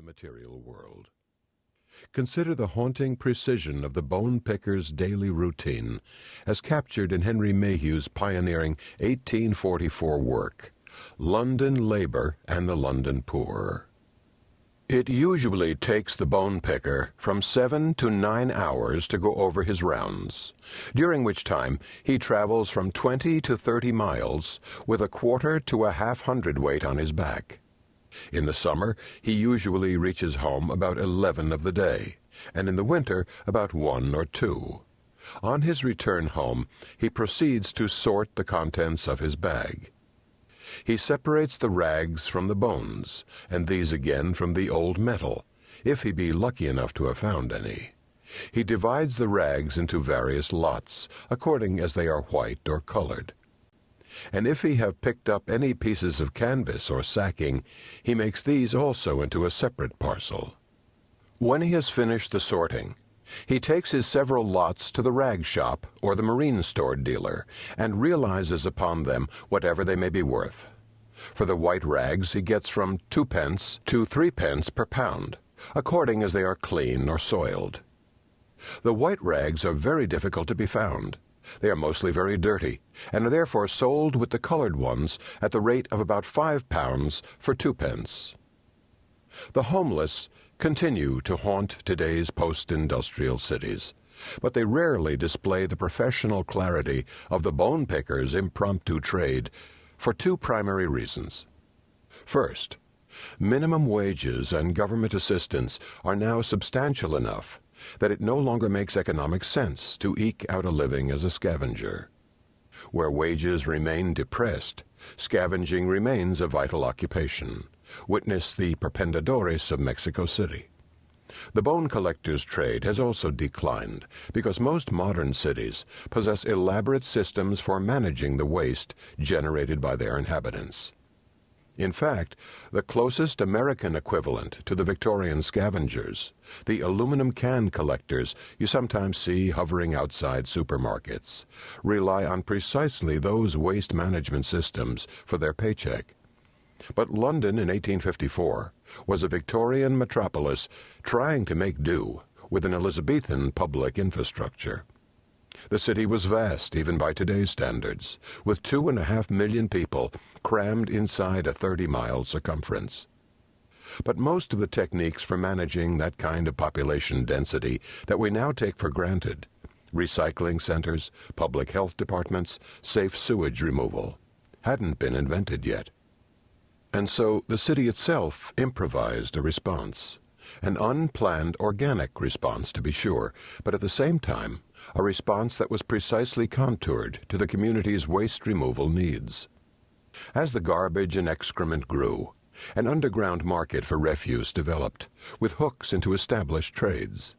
material world. Consider the haunting precision of the bone picker's daily routine as captured in Henry Mayhew's pioneering 1844 work, London Labor and the London Poor. It usually takes the bone picker from 7 to 9 hours to go over his rounds, during which time he travels from 20 to 30 miles with a quarter to a half hundredweight on his back. In the summer, he usually reaches home about 11 of the day, and in the winter about 1 or 2. On his return home, he proceeds to sort the contents of his bag. He separates the rags from the bones, and these again from the old metal, if he be lucky enough to have found any. He divides the rags into various lots, according as they are white or colored. And if he have picked up any pieces of canvas or sacking, he makes these also into a separate parcel. When he has finished the sorting, he takes his several lots to the rag shop or the marine store dealer, and realizes upon them whatever they may be worth. For the white rags he gets from 2d to 3d per pound, according as they are clean or soiled. The white rags are very difficult to be found. They are mostly very dirty, and are therefore sold with the colored ones at the rate of about £5 for 2d. The homeless continue to haunt today's post-industrial cities, but they rarely display the professional clarity of the bone picker's impromptu trade for 2 primary reasons. First, minimum wages and government assistance are now substantial enough that it no longer makes economic sense to eke out a living as a scavenger. Where wages remain depressed, scavenging remains a vital occupation. Witness the perpendadores of Mexico City. The bone collector's trade has also declined because most modern cities possess elaborate systems for managing the waste generated by their inhabitants. In fact, the closest American equivalent to the Victorian scavengers, the aluminum can collectors you sometimes see hovering outside supermarkets, rely on precisely those waste management systems for their paycheck. But London in 1854 was a Victorian metropolis trying to make do with an Elizabethan public infrastructure. The city was vast even by today's standards, with 2.5 million people crammed inside a 30-mile circumference. But most of the techniques for managing that kind of population density that we now take for granted, recycling centers, public health departments, safe sewage removal, hadn't been invented yet. And so the city itself improvised a response, an unplanned organic response to be sure, but at the same time a response that was precisely contoured to the community's waste removal needs. As the garbage and excrement grew, an underground market for refuse developed, with hooks into established trades.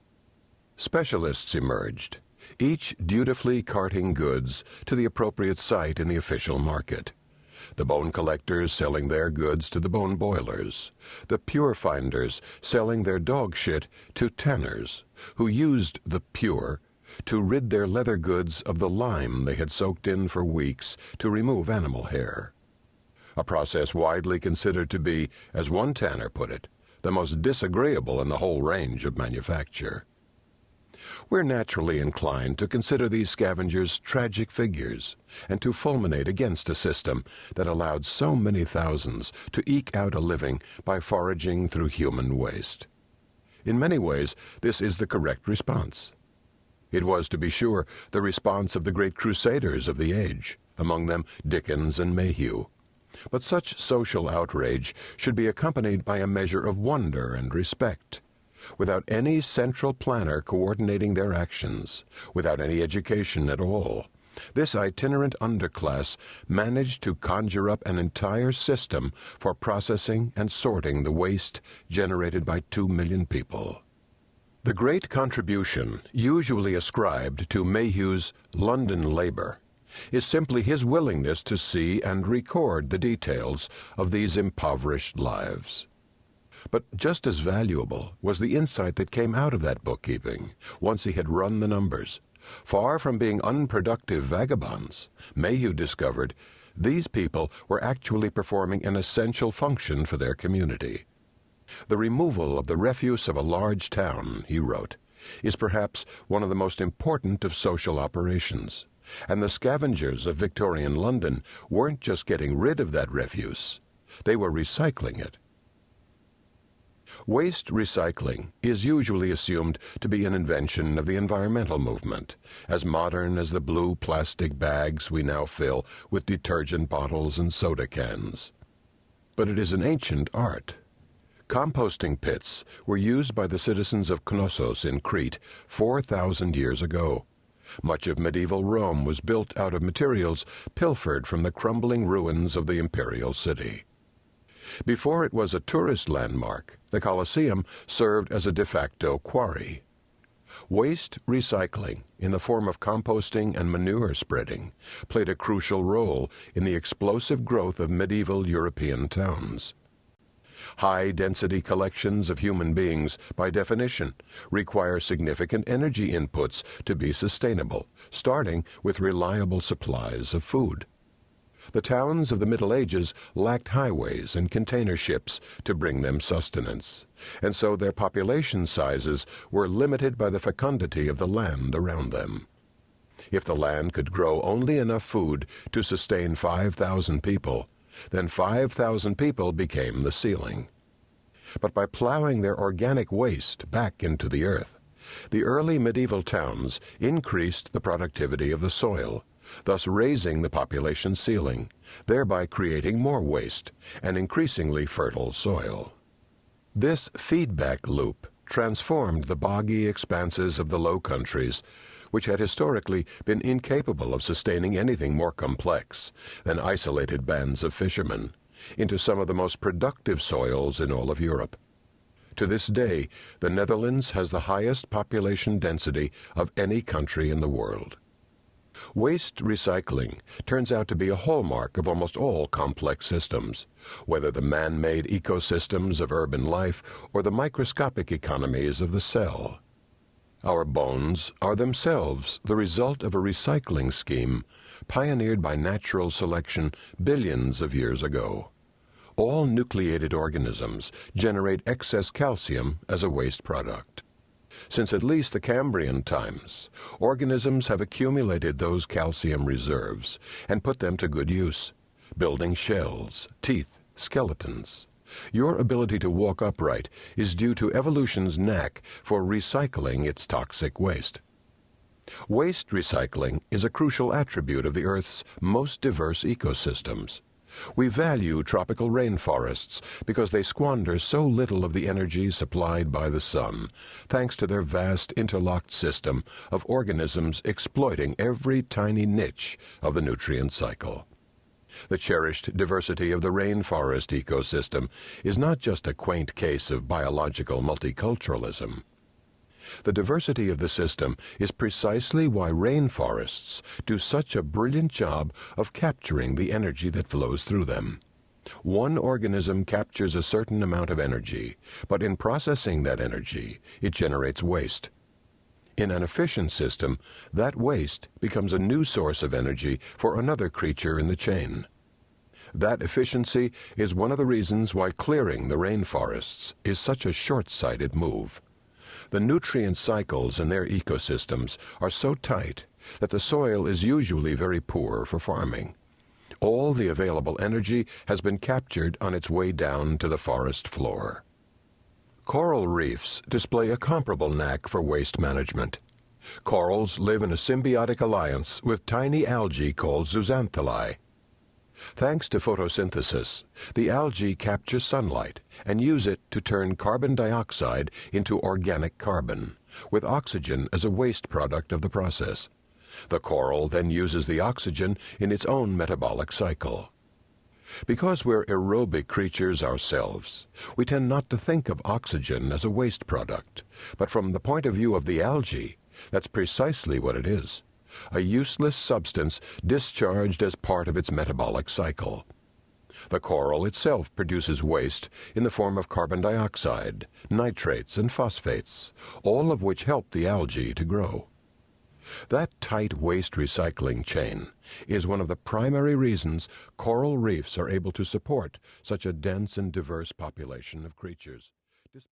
Specialists emerged, each dutifully carting goods to the appropriate site in the official market. The bone collectors selling their goods to the bone boilers, the pure finders selling their dog shit to tanners, who used the pure to rid their leather goods of the lime they had soaked in for weeks to remove animal hair. A process widely considered to be, as one tanner put it, the most disagreeable in the whole range of manufacture. We're naturally inclined to consider these scavengers tragic figures, and to fulminate against a system that allowed so many thousands to eke out a living by foraging through human waste. In many ways, this is the correct response. It was, to be sure, the response of the great crusaders of the age, among them Dickens and Mayhew. But such social outrage should be accompanied by a measure of wonder and respect. Without any central planner coordinating their actions, without any education at all, this itinerant underclass managed to conjure up an entire system for processing and sorting the waste generated by 2 million people. The great contribution usually ascribed to Mayhew's London Labor is simply his willingness to see and record the details of these impoverished lives. But just as valuable was the insight that came out of that bookkeeping once he had run the numbers. Far from being unproductive vagabonds, Mayhew discovered these people were actually performing an essential function for their community. The removal of the refuse of a large town, he wrote, is perhaps one of the most important of social operations, and the scavengers of Victorian London weren't just getting rid of that refuse, they were recycling it. Waste recycling is usually assumed to be an invention of the environmental movement, as modern as the blue plastic bags we now fill with detergent bottles and soda cans. But it is an ancient art. Composting pits were used by the citizens of Knossos in Crete 4,000 years ago. Much of medieval Rome was built out of materials pilfered from the crumbling ruins of the imperial city. Before it was a tourist landmark, the Colosseum served as a de facto quarry. Waste recycling, in the form of composting and manure spreading, played a crucial role in the explosive growth of medieval European towns. High-density collections of human beings, by definition, require significant energy inputs to be sustainable, starting with reliable supplies of food. The towns of the Middle Ages lacked highways and container ships to bring them sustenance, and so their population sizes were limited by the fecundity of the land around them. If the land could grow only enough food to sustain 5,000 people, then 5,000 people became the ceiling. But by plowing their organic waste back into the earth, the early medieval towns increased the productivity of the soil, thus raising the population ceiling, thereby creating more waste and increasingly fertile soil. This feedback loop transformed the boggy expanses of the Low Countries, which had historically been incapable of sustaining anything more complex than isolated bands of fishermen, into some of the most productive soils in all of Europe. To this day, the Netherlands has the highest population density of any country in the world. Waste recycling turns out to be a hallmark of almost all complex systems, whether the man-made ecosystems of urban life or the microscopic economies of the cell. Our bones are themselves the result of a recycling scheme pioneered by natural selection billions of years ago. All nucleated organisms generate excess calcium as a waste product. Since at least the Cambrian times, organisms have accumulated those calcium reserves and put them to good use, building shells, teeth, skeletons. Your ability to walk upright is due to evolution's knack for recycling its toxic waste. Waste recycling is a crucial attribute of the Earth's most diverse ecosystems. We value tropical rainforests because they squander so little of the energy supplied by the sun, thanks to their vast interlocked system of organisms exploiting every tiny niche of the nutrient cycle. The cherished diversity of the rainforest ecosystem is not just a quaint case of biological multiculturalism. The diversity of the system is precisely why rainforests do such a brilliant job of capturing the energy that flows through them. One organism captures a certain amount of energy, but in processing that energy, it generates waste. In an efficient system, that waste becomes a new source of energy for another creature in the chain. That efficiency is one of the reasons why clearing the rainforests is such a short-sighted move. The nutrient cycles in their ecosystems are so tight that the soil is usually very poor for farming. All the available energy has been captured on its way down to the forest floor. Coral reefs display a comparable knack for waste management. Corals live in a symbiotic alliance with tiny algae called zooxanthellae. Thanks to photosynthesis, the algae capture sunlight and use it to turn carbon dioxide into organic carbon, with oxygen as a waste product of the process. The coral then uses the oxygen in its own metabolic cycle. Because we're aerobic creatures ourselves, we tend not to think of oxygen as a waste product, but from the point of view of the algae, that's precisely what it is. A useless substance discharged as part of its metabolic cycle. The coral itself produces waste in the form of carbon dioxide, nitrates, and phosphates, all of which help the algae to grow. That tight waste recycling chain is one of the primary reasons coral reefs are able to support such a dense and diverse population of creatures.